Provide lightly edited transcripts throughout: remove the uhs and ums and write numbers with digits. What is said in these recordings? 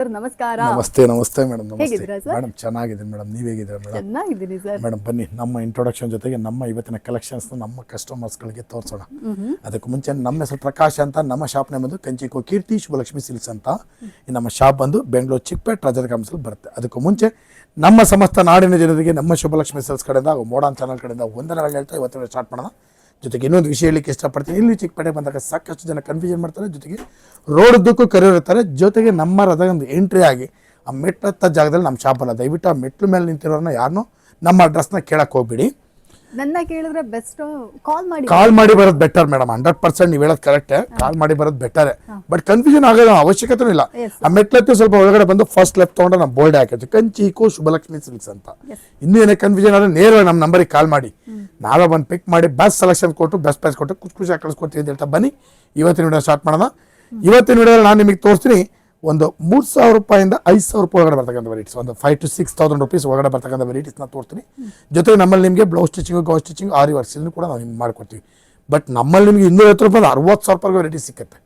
Sir ನಮಸ್ಕಾರ. ನಮಸ್ತೆ ನಮಸ್ತೆ ಮೇಡಮ್. ನಮಸ್ತೆ ಹೇಗಿದ್ದೀರಾ ಸರ್? ಮೇಡಮ್ ಚೆನ್ನಾಗಿದ್ದೀನಿ ಮೇಡಮ್, ನೀವು ಹೇಗಿದ್ದೀರಾ ಮೇಡಮ್? ಚೆನ್ನಾಗಿದ್ದೀನಿ ಸರ್. ಮೇಡಮ್ ಬನ್ನಿ ನಮ್ಮ ಇಂಟ್ರೊಡಕ್ಷನ್ ಜೊತೆಗೆ ನಮ್ಮ ಇವತ್ತಿನ ಕಲೆಕ್ಷನ್ಸ್ನ ನಮ್ಮ ಕಸ್ಟಮರ್ಸ್ಗಳಿಗೆ ತೋರಿಸೋಣ. ಅದಕ್ಕೆ ಮುಂಚೆ ನಮ್ಮ ಹೆಸರು ಪ್ರಕಾಶ್ ಅಂತ, ನಮ್ಮ ಶಾಪ್ ನೇಮ್ ಬಂದು ಕಂಚಿಕೋ ಕೀರ್ತಿ ಶುಭಲಕ್ಷ್ಮಿ ಸಿಲ್ಕ್ಸ್ ಅಂತ. ನಮ್ಮ ಶಾಪ್ ಬಂದು ಬೆಂಗಳೂರು ಚಿಕ್ಕಪೇಟೆ ರಾಜರ ಕಾಂಪ್ಲೆಕ್ಸಲ್ಲಿ ಬರುತ್ತೆ. ಅದಕ್ಕೂ ಮುಂಚೆ ನಮ್ಮ ಸಮಸ್ತ ನಾಡಿನ ಜನರಿಗೆ ನಮ್ಮ ಶುಭಲಕ್ಷ್ಮಿ ಸಿಲ್ಕ್ಸ್ ಕಡೆಯಿಂದ ಮೋಡರ್ನ್ ಚಾನಲ್ ಕಡೆಯಿಂದ ವಂದನೆಗಳು ಹೇಳ್ತಾ ಇವತ್ತಿನ ಸ್ಟಾರ್ಟ್ ಮಾಡೋಣ. ಜೊತೆಗೆ ಇನ್ನೊಂದು ವಿಷಯ ಹೇಳಲಿಕ್ಕೆ ಇಷ್ಟಪಡ್ತೀನಿ. ಇಲ್ಲಿ ಚಿಕ್ಕಪೇಟೆ ಬಂದಾಗ ಸಾಕಷ್ಟು ಜನ ಕನ್ಫ್ಯೂಷನ್ ಮಾಡ್ತಾರೆ, ಜೊತೆಗೆ ರೋಡ್ದಕ್ಕೂ ಕರೆಯಿರ್ತಾರೆ, ಜೊತೆಗೆ ನಮ್ಮ ರಥದಿಂದ ಎಂಟ್ರಿ ಆಗಿ ಆ ಮೆಟ್ಲತ್ತ ಜಾಗದಲ್ಲಿ ನಮ್ಮ ಶಾಪ್ ಅಲ್ಲ. ದಯವಿಟ್ಟು ಆ ಮೆಟ್ಲು ಮೇಲೆ ನಿಂತಿರೋರನ್ನ ಯಾರನ್ನೂ ನಮ್ಮ ಅಡ್ರೆಸ್ನ ಕೇಳಕ್ಕೆ ಹೋಗ್ಬಿಡಿ. ನನ್ನ ಕೇಳಿದ್ರೆ ಬೆಸ್ಟ್ ಕಾಲ್ ಮಾಡಿ ಬರೋದು ಬೆಟರ್ ಮೇಡಮ್. 100% ನೀವು ಹೇಳೋದು ಕರೆಕ್ಟ್, ಕಾಲ್ ಮಾಡಿ ಬರೋದು ಬೆಟರ್. ಬಟ್ ಕನ್ಫ್ಯೂಷನ್ ಆಗೋದು ಅವಶ್ಯಕತೆ ಇಲ್ಲ. ಆ ಮೆಟ್ಲತ್ತು ಸ್ವಲ್ಪ ಒಳಗಡೆ ಬಂದು ಫಸ್ಟ್ ಲೆಫ್ಟ್ ತೊಗೊಂಡ್ರೆ ನಾವು ಬೋರ್ಡ್ ಹಾಕಿರ್ತೀವಿ ಕಂಚಿಕೋ ಶುಭಲಕ್ಷ್ಮಿ ಸಿಲ್ಕ್ಸ್ ಅಂತ. ಇನ್ನೂ ಏನೇ ಕನ್ಫ್ಯೂಷನ್ ಆದರೆ ನೇರವಾಗಿ ನಮ್ಮ ನಂಬರಿಗೆ ಕಾಲ್ ಮಾಡಿ, ನಾವೇ ಬಂದು ಪಿಕ್ ಮಾಡಿ ಬೆಸ್ಟ್ ಸೆಲೆಕ್ಷನ್ ಕೊಟ್ಟು ಬೆಸ್ಟ್ ಪ್ರೈಸ್ ಕೊಟ್ಟು ಖುಷಿಯಾಗಿ ಕಳಿಸ್ಕೊಡ್ತೀವಿ ಅಂತ ಹೇಳ್ತಾ ಬನ್ನಿ ಇವತ್ತಿನ ವಿಡಿಯೋ ಸ್ಟಾರ್ಟ್ ಮಾಡೋಣ. ಇವತ್ತಿನ ವಿಡಿಯೋದಲ್ಲಿ ನಾನು ನಿಮಗೆ ತೋರಿಸ್ತೀನಿ ಒಂದು 3,000 ರೂಪಾಯಿಂದ 5,000 ರೂಪಾಯಿ ಒಳಗಡೆ ಬರ್ತಕ್ಕಂಥ ವೆರೈಟೀಸ್, ಒಂದು 5,000 to 6,000 rupees ಒಳಗಡೆ ಬರ್ತಕ್ಕಂಥ ವೆರೈಟೀಸ್ನ ತೋರಿಸ್ತೀನಿ. ಜೊತೆಗೆ ನಮ್ಮಲ್ಲಿ ನಿಮಗೆ ಬ್ಲೌಸ್ ಸ್ಟಿಚಿಂಗು, ಗೌನ್ ಸ್ಟಿಚಿಂಗ್, ಆರಿ ವರ್ಕ್ಸ್ ಇದನ್ನು ಕೂಡ ನಾವು ನಿಮ್ಗೆ ಮಾಡ್ಕೊಡ್ತೀವಿ. ಬಟ್ ನಮ್ಮಲ್ಲಿ ನಿಮಗೆ 250 ರೂಪಾಯಿ 60,000 ರೂಪಾಯಿ ವೆರೈಟಿ ಸಿಕ್ಕುತ್ತೆ.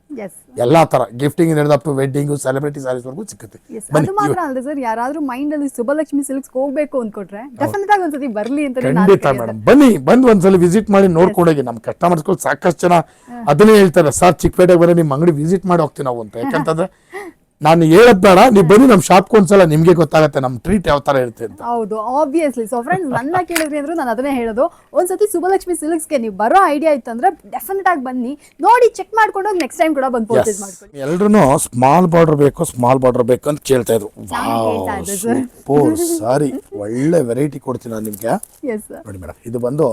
ಎಲ್ಲಾ ತರ ಗಿಫ್ಟಿಂಗ್ ಹಿಡಿದು up to wedding, celebrity saris ವರೆಗೂ ಸಿಕ್ಕುತ್ತೆ. ಅದು ಮಾತ್ರ ಅಲ್ಲದೆ ಸರ್, ಯಾರಾದ್ರೂ ಮೈಂಡ್ ಅಲ್ಲಿ ಶುಭಲಕ್ಷ್ಮಿ ಸಿಲ್ಕ್ಸ್ ಹೋಗ್ಬೇಕು ಅಂದ್ಕೊಟ್ರೆ ಡೆಫಿನೆಟ್ ಆಗಿ ಒಂದ್ಸತಿ ಬರ್ಲಿ ಅಂತ. ಖಂಡಿತ ಮೇಡಮ್, ಬಂದು ಒಂದ್ಸಲ ವಿಸಿಟ್ ಮಾಡಿ ನೋಡ್ಕೊಂಡೋಗಿ. ನಮ್ಮ ಕಸ್ಟಮರ್ಸ್ಗಳು ಸಾಕಷ್ಟು ಜನ ಅದನ್ನೇ ಹೇಳ್ತಾರೆ, ಸರ್ ಚಿಕ್ಕಪೇಟೆಗೆ ಬರೀ ನಿಮ್ಮ ಅಂಗಡಿ ವಿಸಿಟ್ ಮಾಡಿ ಹೋಗ್ತೀವಿ ನಾವು ಅಂತ. ಯಾಕಂತಂದ್ರೆ ನಾನು ಹೇಳದ್ ಬೇಡ, ನೀವು ಬನ್ನಿ ನಮ್ಮ ಶಾಪ್ಗೆ ಒಂದ್ಸಲ ನಿಮ್ಗೆ ಗೊತ್ತಾಗುತ್ತೆ ನಮ್ಮ ಟ್ರೀಟ್ ಯಾವ ತರ ಇರುತ್ತೆ ಅಂತ. ಹೌದು, ಆಬ್ವಿಯಸ್ಲಿ. ಸೊ ಫ್ರೆಂಡ್ಸ್, ನನ್ನ ಕೇಳಿದ್ರಿ ಅಂದ್ರೆ ನಾನು ಅದನ್ನೇ ಹೇಳೋದು, ಒಂದ್ಸತಿ ಶುಭಲಕ್ಷ್ಮಿ ಸಿಲ್ಕ್ಸ್ಗೆ ನೀವು ಬರೋ ಐಡಿಯಾ ಇತ್ತಂದ್ರೆ ಡೆಫಿನೆಟ್ ಆಗಿ ಬನ್ನಿ, ನೋಡಿ ಚೆಕ್ ಮಾಡ್ಕೊಂಡು ನೆಕ್ಸ್ಟ್ ಟೈಮ್ ಕೂಡ ಬಂದು ಪರ್ಚೇಸ್ ಮಾಡ್ಕೊಳ್ಳಿ. ಎಲ್ರು ಸ್ಮಾಲ್ ಬಾರ್ಡರ್ ಬೇಕು ಅಂತ ಕೇಳ್ತಾ ಇದ್ರು. ಸಾರಿ, ಒಳ್ಳೆ ವೆರೈಟಿ ಕೊಡ್ತೀನಿ ನಾನು ನಿಮ್ಗೆ. ನೋಡಿ ಮೇಡಮ್, ಇದು ಬಂದು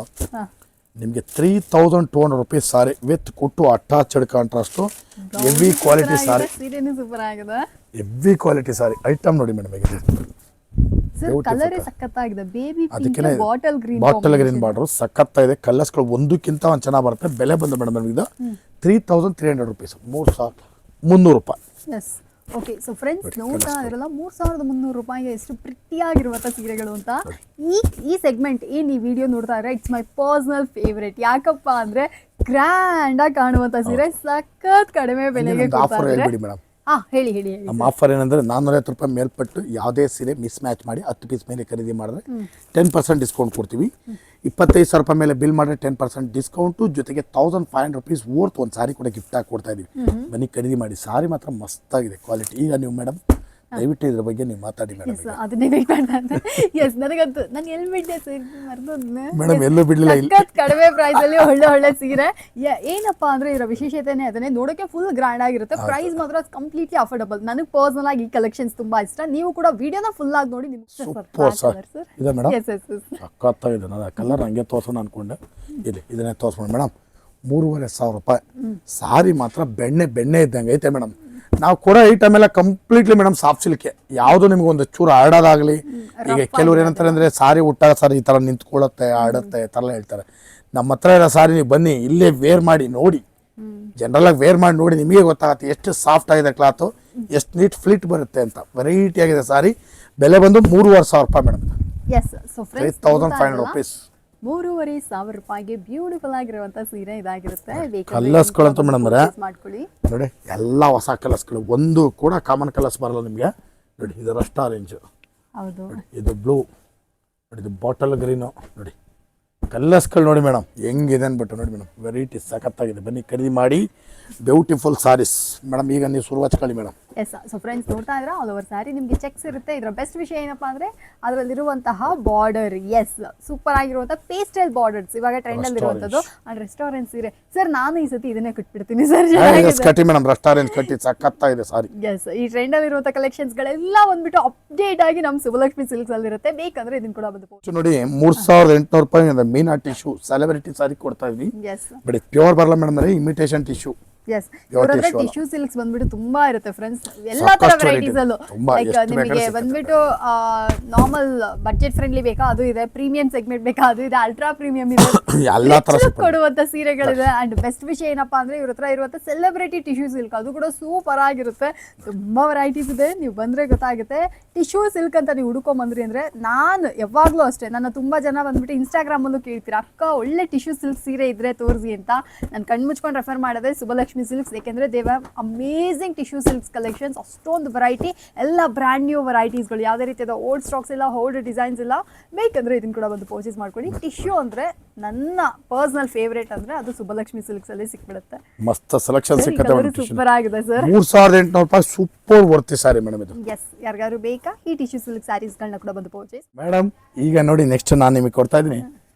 ನಿಮಗೆ 3,200 ರೂಪೀಸ್ ಸಾರಿ ವಿತ್ ಕುಟ್ಟು attached contrast heavy quality sari. Super ಆಗಿದೆ, ಹೆವಿ ಕ್ವಾಲಿಟಿ ಸಾರಿ ಐಟಮ್ ನೋಡಿ ಮೇಡಮ್. ಈಗ ಕಲರ್ ಸಖತ್ತಾಗಿದೆ, ಬೇಬಿ ಅದಕ್ಕೆ ಬಾಟಲ್ ಗ್ರೀನ್ ಬಾರ್ಡರ್ ಸಖತ್ತಾಗಿದೆ. ಕಲರ್ಸ್ಗಳು ಒಂದಕ್ಕಿಂತ ಒಂದು ಚೆನ್ನಾಗಿ ಬರುತ್ತೆ. ಬೆಲೆ ಬಂದು ಮೇಡಮ್ ಇದು 3,300 ರೂಪೀಸ್, 3,300 ರೂಪಾಯಿ. ಓಕೆ, ಸೊ ಫ್ರೆಂಡ್ಸ್ ನೋಡ್ತಾ ಇರಲ್ಲ 3,300 ರೂಪಾಯಿಗೆ ಎಷ್ಟು ಪ್ರಿಟಿಯಾಗಿರುವಂಥ ಸೀರೆಗಳು ಅಂತ. ಈ ಸೆಗ್ಮೆಂಟ್ ಏನು ಈ ವಿಡಿಯೋ ನೋಡ್ತಾ ಇದ್ರೆ ಇಟ್ಸ್ ಮೈ ಪರ್ಸನಲ್ ಫೇವ್ರೇಟ್. ಯಾಕಪ್ಪ ಅಂದ್ರೆ ಗ್ರ್ಯಾಂಡ್ ಆಗಿ ಕಾಣುವಂಥ ಸೀರೆ ಸಖತ್ ಕಡಿಮೆ ಬೆಲೆಗೆ ಕೊಡ್ತಾ ಇದ್ದಾರೆ. ಹೇಳಿ. ನಮ್ಮ ಆಫರ್ ಏನಂದ್ರೆ 450 ರೂಪಾಯಿ ಮೇಲ್ಪಟ್ಟು ಯಾವುದೇ ಸೀರೆ ಮಿಸ್ ಮ್ಯಾಚ್ ಮಾಡಿ 10 ಪೀಸ್ ಮೇಲೆ ಖರೀದಿ ಮಾಡಿದ್ರೆ 10% ಡಿಸ್ಕೌಂಟ್ ಕೊಡ್ತೀವಿ. 25,000 ರೂಪಾಯಿ ಮೇಲೆ ಬಿಲ್ ಮಾಡಿದ್ರೆ 10% ಡಿಸ್ಕೌಂಟು, ಜೊತೆಗೆ 1,500 ರೂಪೀಸ್ ವರ್ತ್ ಒಂದು ಸಾರಿ ಕೂಡ ಗಿಫ್ಟ್ ಆಗಿ ಕೊಡ್ತಾ ಇದೀವಿ. ಬನ್ನಿ ಖರೀದಿ ಮಾಡಿ. ಸಾರಿ ಮಾತ್ರ ಮಸ್ತಾಗಿದೆ ಕ್ವಾಲಿಟಿ. ಈಗ ನೀವು ಮೇಡಮ್ ದಯವಿಟ್ಟು ಇದ್ರ ಬಗ್ಗೆ ನೀವು ಮಾತಾಡಿ ಮೇಡಮ್. ಅದನ್ನೇ ನನಗಂತೂ ನಾನು ಎಲ್ಲಿ ಬಿಡ್ಡೆ ಸರ್ ಮೇಡಮ್, ಎಲ್ಲೂ ಬಿಡ್ಲಿಲ್ಲ. ಕಡಿಮೆ ಪ್ರೈಸ್ ಅಲ್ಲಿ ಒಳ್ಳೆ ಸೀರೆ. ಏನಪ್ಪಾ ಅಂದ್ರೆ ಇದರ ವಿಶೇಷತೆನೇ ಅದನ್ನೇ, ನೋಡೋಕೆ ಫುಲ್ ಗ್ರ್ಯಾಂಡ್ ಆಗಿರುತ್ತೆ. ಪ್ರೈಸ್ ಮಾತ್ರ ಕಂಪ್ಲೀಟ್ಲಿ ಅಫೋರ್ಡಬಲ್. ನನಗೆ ಪರ್ಸನಲ್ ಆಗಿ ಈ ಕಲೆಕ್ಷನ್ಸ್ ತುಂಬಾ ಇಷ್ಟ. ನೀವು ಕೂಡ ವಿಡಿಯೋನ ಫುಲ್ ಆಗಿ ನೋಡಿ ನಿಮ್ಗೆ ಇದೆ ಮೇಡಮ್. ಸಕ್ಕತ್ತಾಗಿದೆ. ನಾನು ಕಲರ್ ಹಂಗೆ ತೋರ್ಸೋಣ ಅನ್ಕೊಂಡೆ, ಇದನ್ನೇ ತೋರ್ಸೋಣ ಮೇಡಮ್. 3,500 ರೂಪಾಯಿ ಸಾರಿ ಮಾತ್ರ ಬೆಣ್ಣೆ ಇದ್ದಂಗೆ ಐತೆ ಮೇಡಮ್. ನಾವು ಕೊಡೋ ಐಟಮ್ ಎಲ್ಲ ಕಂಪ್ಲೀಟ್ಲಿ ಮೇಡಮ್ ಸಾಫ್ಟ್ ಸಿಲ್ಕೆ. ಯಾವುದು ನಿಮ್ಗೆ ಒಂದು ಚೂರು ಆಡೋದಾಗಲಿ, ಈಗ ಕೆಲವ್ರು ಏನಂತಾರೆ ಅಂದರೆ ಸಾರಿ ಉಟ್ಟಾಗ ಸಾರಿ ಈ ಥರ ನಿಂತ್ಕೊಳ್ಳುತ್ತೆ, ಆಡುತ್ತೆ, ಈ ಥರ ಹೇಳ್ತಾರೆ. ನಮ್ಮ ಹತ್ರ ಇರೋ ಸಾರಿ ನೀವು ಬನ್ನಿ, ಇಲ್ಲೇ ವೇರ್ ಮಾಡಿ ನೋಡಿ, ಜನರಲಾಗಿ ವೇರ್ ಮಾಡಿ ನೋಡಿ, ನಿಮಗೆ ಗೊತ್ತಾಗುತ್ತೆ ಎಷ್ಟು ಸಾಫ್ಟ್ ಆಗಿದೆ ಕ್ಲಾತು, ಎಷ್ಟು ನೀಟ್ ಫ್ಲಿಟ್ ಬರುತ್ತೆ ಅಂತ. ವೆರೈಟಿ ಆಗಿದೆ ಸಾರಿ. ಬೆಲೆ ಬಂದು 3,500 ರೂಪಾಯಿ ಮೇಡಮ್. 3,500 ರೂಪೀಸ್, 3,500 ರೂಪಾಯಿಗೆ ಬ್ಯೂಟಿಫುಲ್ ಆಗಿರುವಂತ ಸೀರೆ ಇದಾಗಿರುತ್ತೆ. ಕಲರ್ಸ್ಗಳಂತೂ ಮೇಡಮ್ ಮಾಡ್ಕೊಳ್ಳಿ ನೋಡಿ, ಎಲ್ಲ ಹೊಸ ಕಲರ್ಸ್ಗಳು, ಒಂದು ಕೂಡ ಕಾಮನ್ ಕಲರ್ಸ್ ಬರಲ್ಲ ನಿಮಗೆ. ನೋಡಿ ಇದು ರಸ್ಟ್ ಆರೆಂಜ್, ಹೌದು, ಇದು ಬ್ಲೂ, ನೋಡಿ ಇದು ಬಾಟಲ್ ಗ್ರೀನು. ನೋಡಿ ಕಲರ್ಸ್ಗಳು ನೋಡಿ ಮೇಡಮ್ ಹೆಂಗಿದೆ ಅಂದ್ಬಿಟ್ಟು. ನೋಡಿ ಮೇಡಮ್ ವೆರೈಟಿ ಸಖತ್ತಾಗಿದೆ. ಬನ್ನಿ ಖರೀದಿ ಮಾಡಿ. Beautiful saris madam. ಈಗ ನೀವು ಶುರು ಹಚ್ಕೊಳ್ಳಿ ಮೇಡಮ್. ಸೊ ಫ್ರೆಂಡ್ಸ್ ನೋಡ್ತಾ ಇದ್ರೆ ಆಲ್ ಓವರ್ ಸ್ಯಾರಿ ನಿಮಗೆ ಚೆಕ್ಸ್ ಇರುತ್ತೆ. ಇದರ ಬೆಸ್ಟ್ ವಿಷಯ ಏನಪ್ಪಾ ಅಂದ್ರೆ ಅದರಲ್ಲಿರುವಂತಹ ಬಾರ್ಡರ್. ಸೂಪರ್ ಆಗಿರುವಂತಹ ಪೇಸ್ಟಲ್ ಬಾರ್ಡರ್ಸ್ ಇವಾಗ ಟ್ರೆಂಡ್ ಅಲ್ಲಿ ಇರುವಂತದ್ದು. ಅಂಡ್ ರೆಸ್ಟೋರೆಂಟ್ ಸೀರೆ ಸರ್, ನಾನು ಈ ಸತಿ ಇದನ್ನೇ ಕಟ್ಬಿಡ್ತೀನಿ ಸರ್. ಕಟ್ಟಿ ಮೇಡಮ್, ರೆಸ್ಟೋರೆಂಟ್ ಕಟ್ಟಿ ಸಖತ್ತಾಗಿದೆ ಸಾರಿ. ಈ ಟ್ರೆಂಡ್ ಅಲ್ಲಿ ಇರುವಂತಹ ಕಲೆಕ್ಷನ್ಸ್ ಗಳೆಲ್ಲ ಬಂದ್ಬಿಟ್ಟು ಅಪ್ಡೇಟ್ ಆಗಿ ನಮ್ಮ ಶುಭಲಕ್ಷ್ಮಿ ಸಿಲ್ಕ್ಸ್ ಅಲ್ಲಿ ಇರುತ್ತೆ. ಬೇಕಂದ್ರೆ ಇದನ್ನ ಕೂಡ ಬಂದು ನೋಡಿ. 3,800 ರೂಪಾಯಿ ಮೀನಾ ಟಿಶ್ಯೂ ಸೆಲೆಬ್ರಿಟಿ ಸಾರಿ ಕೊಡ್ತಾ ಇದ್ವಿ. ಬಟ್ ಪ್ಯೂರ್ ಬರಲ್ಲ madam, imitation tissue. Tissue silks ಬಂದ್ಬಿಟ್ಟು ತುಂಬಾ ಇರುತ್ತೆ ಫ್ರೆಂಡ್ಸ್, ಎಲ್ಲಾ ತರ ವೆರೈಟೀಸ್ ಅಲ್ಲೂ. ಲೈಕ್ ನಿಮಗೆ ಬಂದ್ಬಿಟ್ಟು ನಾರ್ಮಲ್ ಬಡ್ಜೆಟ್ ಫ್ರೆಂಡ್ಲಿ ಬೇಕಾ ಅದು ಇದೆ, ಪ್ರೀಮಿಯಂ ಸೆಗ್ಮೆಂಟ್ ಬೇಕಾ ಅದು ಇದೆ, ಅಲ್ಟ್ರಾ ಪ್ರೀಮಿಯಂ ಇದೆ, ಎಲ್ಲಾ ತರ look ಕೊಡುವಂತ ಸೀರೆಗಳಿದೆ. ಅಂಡ್ ಬೆಸ್ಟ್ ವಿಷಯ ಏನಪ್ಪಾ ಅಂದ್ರೆ ಇವ್ರ ಹತ್ರ ಇರುವಂತ ಸೆಲೆಬ್ರಿಟಿ ಟಿಶ್ಯೂ ಸಿಲ್ಕ್ ಅದು ಕೂಡ ಸೂಪರ್ ಆಗಿರುತ್ತೆ. ತುಂಬಾ ವೆರೈಟೀಸ್ ಇದೆ, ನೀವು ಬಂದ್ರೆ ಗೊತ್ತಾಗುತ್ತೆ. ಟಿಶ್ಯೂ ಸಿಲ್ಕ್ ಅಂತ ನೀವು ಹುಡ್ಕೊಂಡ್ ಬಂದ್ರಿ ಅಂದ್ರೆ ನಾನು ಯಾವಾಗ್ಲೂ ಅಷ್ಟೇ, ನನ್ನ ತುಂಬಾ ಜನ ಬಂದ್ಬಿಟ್ಟು ಇನ್ಸ್ಟಾಗ್ರಾಮ್ ಅಲ್ಲೂ ಕೇಳ್ತೀರಾ ಅಕ್ಕ ಒಳ್ಳೆ ಟಿಶ್ಯೂ ಸಿಲ್ಕ್ ಸೀರೆ ಇದ್ರೆ ತೋರಿಸಿ ಅಂತ. ನಾನು ಕಣ್ ಮುಚ್ಕೊಂಡು ರೆಫರ್ ಮಾಡೋದೇ ಸುಬ್ಬಲಕ್ಷ್ಮಿ ಸಿಲ್ಕ್ಸ್, ಯಾಕೆಂದ್ರೆ they have amazing tissue silks collections. ಅಷ್ಟೊಂದು ವೆರೈಟಿ, ಎಲ್ಲ ಬ್ರ್ಯಾಂಡ್ ನ್ಯೂ ವೆರೈಟೀಸ್ಗಳು, ಯಾವುದೇ ರೀತಿಯಾದ ಓಲ್ಡ್ ಸ್ಟಾಕ್ಸ್ ಇಲ್ಲ, ಓಲ್ಡ್ ಡಿಸೈನ್ಸ್ ಇಲ್ಲ. ಬೇಕಂದ್ರೆ ಇದನ್ನ ಕೂಡ ಬಂದು ಪರ್ಚೇಸ್ ಮಾಡ್ಕೊಳ್ಳಿ. ಟಿಶ್ಯೂ ಅಂದ್ರೆ ನನ್ನ ಪರ್ಸನಲ್ ಫೇವ್ರೇಟ್ ಅಂದ್ರೆ ಅದು ಸುಬ್ಬಲಕ್ಷ್ಮಿ ಸಿಲ್ಕ್ಸ್ ಅಲ್ಲಿ ಸಿಕ್ಬಿಡುತ್ತೆ. ಮಸ್ತ್ ಸೆಲೆಕ್ಷನ್ ಸಿಕ್ಕತ್ತೆ ಮೇಡಮ್. ಸೂಪರ್ ಆಗಿದೆ ಸರ್. 3800 ರೂಪಾಯಿ ಸೂಪರ್ ವರ್ತಿ ಸಾರಿ ಮೇಡಮ್ ಇದು. ಎಸ್, ಯಾರಿಗಾರು ಬೇಕಾ ಈ ಟಿಶ್ಯೂ ಸಿಲ್ಕ್ ಸ್ಯಾರೀಸ್ ಗಳನ್ನ ಕೂಡ ಬಂದು ಪರ್ಚೇಸ್ ಮೇಡಮ್. ಈಗ ನೋಡಿ ನೆಕ್ಸ್ಟ್ ನಾನು ನಿಮಗೆ ಕೊಡ್ತಾ ಇದ್ದೀನಿ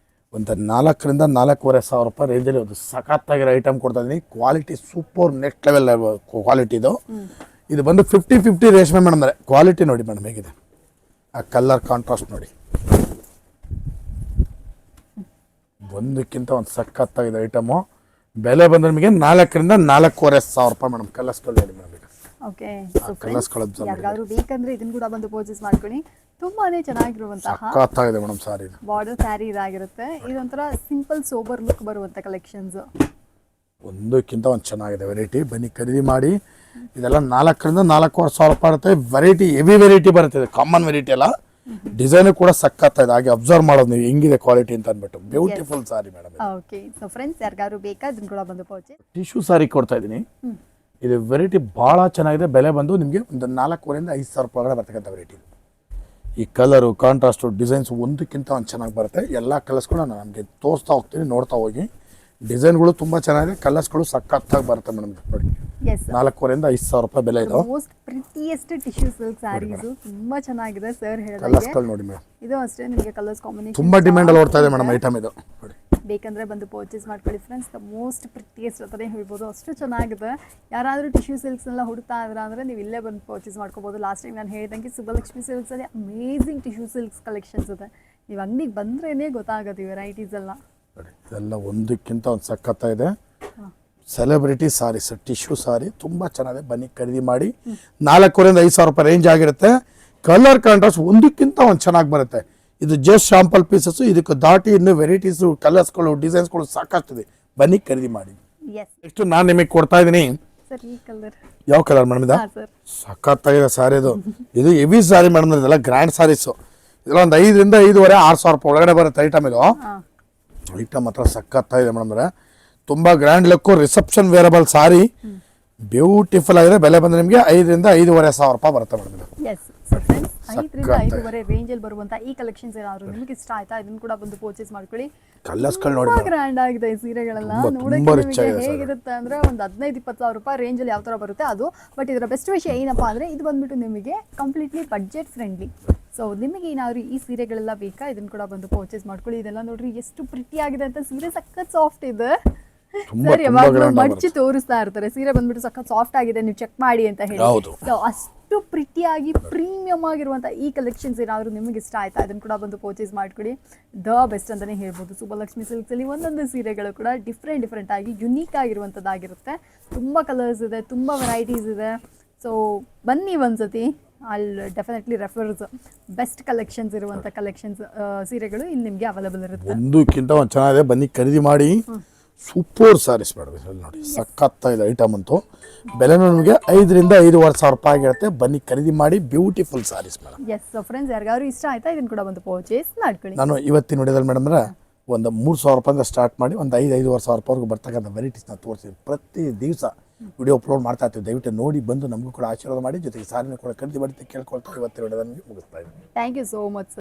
ಒಂದು 4,000 ರಿಂದ 4,500 ರೂಪಾಯಿ ರೇಂಜಲ್ಲಿ ಒಂದು ಸಖತ್ತಾಗಿರೋ ಐಟಮ್ ಕೊಡ್ತಾ ಇದ್ದೀನಿ. Quality super next level quality ಇದು. ಇದು ಬಂದು 50-50 ರೇಷ್ಮೆ ಮೇಡಮ್. ಅಂದರೆ ಕ್ವಾಲಿಟಿ ನೋಡಿ ಮೇಡಮ್ ಹೇಗಿದೆ, ಆ ಕಲರ್ ಕಾಂಟ್ರಾಸ್ಟ್ ನೋಡಿ, ಒಂದಕ್ಕಿಂತ ಒಂದು ಸಖತ್ತಾಗಿದೆ ಐಟಮು. ಬೆಲೆ ಬಂದ್ರೆ ನಿಮಗೆ 4,000 ರಿಂದ 4,500 ರೂಪಾಯಿ ಮೇಡಮ್. ಕಲರ್ಸ್ಗಳು ಹೇಳಿ ಮೇಡಮ್. ಈಗ ಓಕೆ, ಕಲರ್ಸ್ಗಳು ಯಾರಿಗಾರು ಬೇಕಂದ್ರೆ ಇದನ್ನ ಕೂಡ ಬಂದು ಪರ್ಚೇಸ್ ಮಾಡ್ಕೊಳ್ಳಿ. ತುಂಬಾನೇ ಚೆನ್ನಾಗಿರುವಂತಹ ಸಖತ್ತಾಗಿದೆ ಮೇಡಮ್ ಸಾರಿ. ಬಾರ್ಡರ್ ಸ್ಯಾರಿ ಇದಾಗಿರುತ್ತೆ. ಇದೊಂಥರ ಸಿಂಪಲ್ ಸೋಬರ್ ಲುಕ್ ಬರುವಂತ ಕಲೆಕ್ಷನ್ಸ್. ಒಂದಕ್ಕಿಂತ ಒಂದು ಚೆನ್ನಾಗಿದೆ ವೆರೈಟಿ. ಬನ್ನಿ ಖರೀದಿ ಮಾಡಿ. ಇದೆಲ್ಲ 4,000 ರಿಂದ 4,500 ರೂಪಾಯಿ ಇರುತ್ತೆ. ವೆರೈಟಿ ಹೆವಿ ವೆರೈಟಿ ಬರುತ್ತೆ, ಕಾಮನ್ ವೆರೈಟಿ ಅಲ್ಲ. ಡಿಸೈನ್ ಕೂಡ ಸಖತ್ತಾಗಿದೆ. ಹಾಗೆ ಅಬ್ಸರ್ವ್ ಮಾಡೋದು ನೀವು ಹೆಂಗಿದೆ ಕ್ವಾಲಿಟಿ ಅಂತ ಅಂದ್ಬಿಟ್ಟು. Beautiful sorry madam. Okay, so friends ಯಾರಿಗಾರು ಬೇಕಾ ಇದನ್ನ ಕೂಡ ಬಂದು ಪರ್ಚೇಸ್. ಟಿಶ್ಯೂ ಸಾರಿ ಕೊಡ್ತಾ ಇದ್ದೀನಿ. ಇದು ವೆರೈಟಿ ಭಾಳ ಚೆನ್ನಾಗಿದೆ. ಬೆಲೆ ಬಂದು ನಿಮಗೆ ಒಂದು 4,000 ರಿಂದ 5,000 ರೂಪಾಯಿ ಒಳಗಡೆ ಬರ್ತಕ್ಕಂಥ ವೆರೈಟಿ. ಈ ಕಲರು ಕಾಂಟ್ರಾಸ್ಟು ಡಿಸೈನ್ಸ್ ಒಂದಕ್ಕಿಂತ ಒಂದು ಚೆನ್ನಾಗಿ ಬರುತ್ತೆ. ಎಲ್ಲ ಕಲರ್ಸ್ಗಳು ನಾನು ನಮಗೆ ತೋರಿಸ್ತಾ ಹೋಗ್ತೀನಿ, ನೋಡ್ತಾ ಹೋಗಿ. ಡಿಸೈನ್ಗಳು ತುಂಬ ಚೆನ್ನಾಗಿದೆ, ಕಲರ್ಸ್ಗಳು ಸಖತ್ತಾಗಿ ಬರುತ್ತೆ ಮೇಡಮ್. ನೋಡಿ, 4,000 ರಿಂದ 5,000 ರೂಪಾಯಿ ಬೆಲೆ ಇದು. ಮೋಸ್ಟ್ ಪ್ರಿಟಿಯೆಸ್ಟ್ ಟಿಶ್ಯೂ ಸಿಲ್ಕ್ ಸ್ಯಾರೀಸ್ ತುಂಬಾ ಚೆನ್ನಾಗಿದೆ ಸರ್ ಹೇಳಿದಾಗೆ. ಕಲರ್ಸ್ಗಳು ನೋಡಿ ಮೇಡಮ್, ಇದು ಅಷ್ಟೇ ನಿಮಗೆ ಕಲರ್ಸ್ ಕಾಂಬಿನೇಷನ್ ತುಂಬ ಡಿಮ್ಯಾಂಡಲ್ಲಿ ಓಡ್ತಾ ಇದೆ ಮೇಡಮ್ ಐಟಮ್ ಇದು. ನೋಡಿ, ಬೇಕಂದ್ರೆ ಬಂದು ಪರ್ಚೇಸ್ ಮಾಡ್ಕೊಳ್ಳಿ ಫ್ರೆಂಡ್ಸ್. ದ ಮೋಸ್ಟ್ ಪ್ರಿಟಿಯೆಸ್ಟ್ ಅಂತಾನೆ ಹೇಳ್ಬೋದು, ಅಷ್ಟು ಚೆನ್ನಾಗಿದೆ. ಯಾರಾದರೂ ಟಿಶ್ಯೂ ಸಿಲ್ಕ್ಸ್ ಎಲ್ಲ ಹುಡುಕ್ತಾ ಇದ್ರ ಅಂದ್ರೆ ನೀವು ಇಲ್ಲೇ ಬಂದು ಪರ್ಚೇಸ್ ಮಾಡ್ಕೋಬಹುದು. ಲಾಸ್ಟ್ ಟೈಮ್ ನಾನು ಹೇಳಿದಂಗೆ ಸುಬ್ಬಲಕ್ಷ್ಮಿ ಸಿಲ್ಕ್ಸ್ ಅಲ್ಲಿ ಅಮೇಸಿಂಗ್ ಟಿಶ್ಯೂ ಸಿಲ್ಕ್ಸ್ ಕಲೆಕ್ಷನ್ಸ್ ಇದೆ. ನೀವು ಅಂಗಡಿಗೆ ಬಂದ್ರೇನೆ ಗೊತ್ತಾಗುತ್ತೆ ಈ ವೆರೈಟೀಸ್ ಎಲ್ಲ. ನೋಡಿ, ಇದೆಲ್ಲ ಒಂದಕ್ಕಿಂತ ಒಂದು ಸಖತ್ತಾಗಿದೆ. ಸೆಲೆಬ್ರಿಟಿ ಸಾರೀಸ್, ಟಿಶ್ಯೂ ಸಾರಿ ತುಂಬ ಚೆನ್ನಾಗಿದೆ. ಬನ್ನಿ ಖರೀದಿ ಮಾಡಿ. 4,000 ರಿಂದ 5,000 ರೂಪಾಯಿ ರೇಂಜ್ ಆಗಿರುತ್ತೆ. ಕಲರ್ ಕಾಂಟ್ರಾಸ್ಟ್ ಒಂದಕ್ಕಿಂತ ಒಂದು ಚೆನ್ನಾಗಿ ಬರುತ್ತೆ. ಇದು ಜಸ್ಟ್ ಶಾಂಪಲ್ ಪೀಸಸ್. ಇದಕ್ಕೆ ದಾಟಿ ಇನ್ನು ವೆರೈಟೀಸು, ಕಲರ್ಸ್ಗಳು, ಡಿಸೈನ್ಸ್ಗಳು ಸಾಕಷ್ಟಿದೆ. ಬನ್ನಿ ಖರೀದಿ ಮಾಡಿ. ನೆಕ್ಸ್ಟ್ ನಾನು ನಿಮಗೆ ಕೊಡ್ತಾ ಇದ್ದೀನಿ. ಸರ್ ಈ ಕಲರ್ ಯಾವ ಕಲರ್ ಮೇಡಮ್ ಇದು? ಸಖತ್ತಾಗಿದೆ ಸಾರಿ ಇದು. ಇದು ಹೆವಿ ಸಾರಿ ಮೇಡಮ್. ಇದೆಲ್ಲ ಗ್ರ್ಯಾಂಡ್ ಸಾರೀಸು. ಇದೆಲ್ಲ ಒಂದು 5,000 ರಿಂದ 5,500 6,000 ರೂಪಾಯಿ ಒಳಗಡೆ ಬರುತ್ತೆ ಐಟಮ್ ಇದು. ಐಟಮ್ ಹತ್ರ ಸಖತ್ತಾಗಿದೆ ಮೇಡಮ್. ಅಂದರೆ ತುಂಬ ಗ್ರ್ಯಾಂಡ್ ಲುಕ್ಕು, ರಿಸೆಪ್ಷನ್ ವೇರಬಲ್ ಸಾರಿ, ಬ್ಯೂಟಿಫುಲ್ ಆಗಿದೆ. ಬೆಲೆ ಬಂದರೆ ನಿಮಗೆ 5,000 ರಿಂದ 5,500 ರೂಪಾಯಿ ಬರುತ್ತೆ ಮೇಡಮ್ ಇದು. 5,000 ರಿಂದ 5,500 ರೇಂಜ್ ಅಲ್ಲಿ ಬರುವಂತ ಈ ಕಲೆಕ್ಷನ್ಸ್ ಏನಾದ್ರು ನಿಮಗೆ ಇಷ್ಟ ಆಯ್ತಾ ಇದನ್ನ ಕೂಡ ಬಂದು ಪರ್ಚೇಸ್ ಮಾಡ್ಕೊಳ್ಳಿ. ಕಲರ್ಸ್ಗಳು ನೋಡಿ, ಗ್ರ್ಯಾಂಡ್ ಆಗಿದೆ ಈ ಸೀರೆಗಳೆಲ್ಲ. ನೋಡಕ್ಕೆ ಹೇಗಿರುತ್ತೆ ಅಂದ್ರೆ ಒಂದು 15,000-20,000 ರೂಪಾಯಿ ರೇಂಜ್ ಅಲ್ಲಿ ಯಾವ ತರ ಬರುತ್ತೆ ಅದು. ಬಟ್ ಇದರ ಬೆಸ್ಟ್ ವಿಷಯ ಏನಪ್ಪಾ ಅಂದ್ರೆ ಇದು ಬಂದ್ಬಿಟ್ಟು ನಿಮಗೆ ಕಂಪ್ಲೀಟ್ಲಿ ಬಡ್ಜೆಟ್ ಫ್ರೆಂಡ್ಲಿ. ಸೊ ನಿಮಗೆ ಏನಾದ್ರು ಈ ಸೀರೆಗಳೆಲ್ಲ ಬೇಕಾ ಇದನ್ನ ಕೂಡ ಬಂದು ಪರ್ಚೇಸ್ ಮಾಡ್ಕೊಳ್ಳಿ. ಇದೆಲ್ಲ ನೋಡ್ರಿ ಎಷ್ಟು ಪ್ರಿಟಿ ಆಗಿದೆ ಅಂತ. ಸೀರೆ ಸಖತ್ ಸಾಫ್ಟ್ ಇದೆ ಸರ್. ಯಾವಾಗಲೂ ಮಡ್ಚಿ ತೋರಿಸ್ತಾ ಇರ್ತಾರೆ ಸೀರೆ ಬಂದ್ಬಿಟ್ಟು ಸಖತ್ ಸಾಫ್ಟ್ ಆಗಿದೆ, ನೀವು ಚೆಕ್ ಮಾಡಿ ಅಂತ ಹೇಳಿ. ಸೊ ಅಷ್ಟು ಪ್ರಿಟಿಯಾಗಿ ಪ್ರೀಮಿಯಂ ಆಗಿರುವಂಥ ಈ ಕಲೆಕ್ಷನ್ಸ್ ಏನಾದರೂ ನಿಮಗೆ ಇಷ್ಟ ಆಯ್ತಾ ಇದನ್ನು ಕೂಡ ಬಂದು ಪರ್ಚೇಸ್ ಮಾಡ್ಕೊಳ್ಳಿ. ದ ಬೆಸ್ಟ್ ಅಂತಲೇ ಹೇಳ್ಬೋದು. ಸುಬ್ಬಲಕ್ಷ್ಮಿ ಸಿಲ್ಕ್ಸಲ್ಲಿ ಒಂದೊಂದು ಸೀರೆಗಳು ಕೂಡ ಡಿಫ್ರೆಂಟ್ ಆಗಿ ಯುನೀಕ್ ಆಗಿರುವಂಥದ್ದಾಗಿರುತ್ತೆ. ತುಂಬ ಕಲರ್ಸ್ ಇದೆ, ತುಂಬ ವೆರೈಟೀಸ್ ಇದೆ. ಸೊ ಬನ್ನಿ ಒಂದ್ಸತಿ. I'll definitely refers best collections ಇರುವಂಥ ಸೀರೆಗಳು ಇಲ್ಲಿ ನಿಮಗೆ ಅವೈಲೇಬಲ್ ಇರುತ್ತೆ. ಒಂದಕ್ಕಿಂತ ಒಂದು ಚೆನ್ನಾಗಿದೆ. ಬನ್ನಿ ಖರೀದಿ ಮಾಡಿ. Super saris madam. ನೋಡಿ, ಸಖತ್ತಾಗಿದೆ ಐಟಮ್ ಅಂತೂ. ಬೆಲೆನೂ ನಿಮಗೆ 5,000 ರಿಂದ 5,500 ರೂಪಾಯಿ ಆಗಿರುತ್ತೆ. ಬನ್ನಿ ಖರೀದಿ ಮಾಡಿ. Beautiful saris madam. Yes, so friends ಯಾರಿಗಾದ್ರು ಇಷ್ಟ ಆಯ್ತಾ ಇದನ್ನು ಕೂಡ ಬಂದು ಪರ್ಚೇಸ್ ಮಾಡ್ಕೊಳ್ಳಿ. ನಾನು ಇವತ್ತಿನ ನೋಡಿದ್ರೆ ಮೇಡಮ್ ಅಂದ್ರೆ ಒಂದು 3,000 ರೂಪಾಯಿಂದ ಸ್ಟಾರ್ಟ್ ಮಾಡಿ ಒಂದು 5,000-5,500 ರೂಪಾಯಿವರೆಗೂ ಬರ್ತಕ್ಕಂಥ ವೆರೈಟೀಸ್ನ ತೋರಿಸ್ತೀವಿ. ಪ್ರತಿ ದಿವಸ ವಿಡಿಯೋ ಅಪ್ಲೋಡ್ ಮಾಡ್ತಾ ಇರ್ತೀವಿ. ದಯವಿಟ್ಟು ನೋಡಿ ಬಂದು ನಮಗೂ ಕೂಡ ಆಶೀರ್ವಾದ ಮಾಡಿ. ಜೊತೆಗೆ ಸಾರಿನ ಕೂಡ ಖರೀದಿ ಮಾಡಿ ಕೇಳ್ಕೊಳ್ತಾ ಇವತ್ತಿನ ವಿಡಿಯೋನ ಮುಗಿಸ್ತಾ ಇದ್ದೀನಿ. Thank you so much.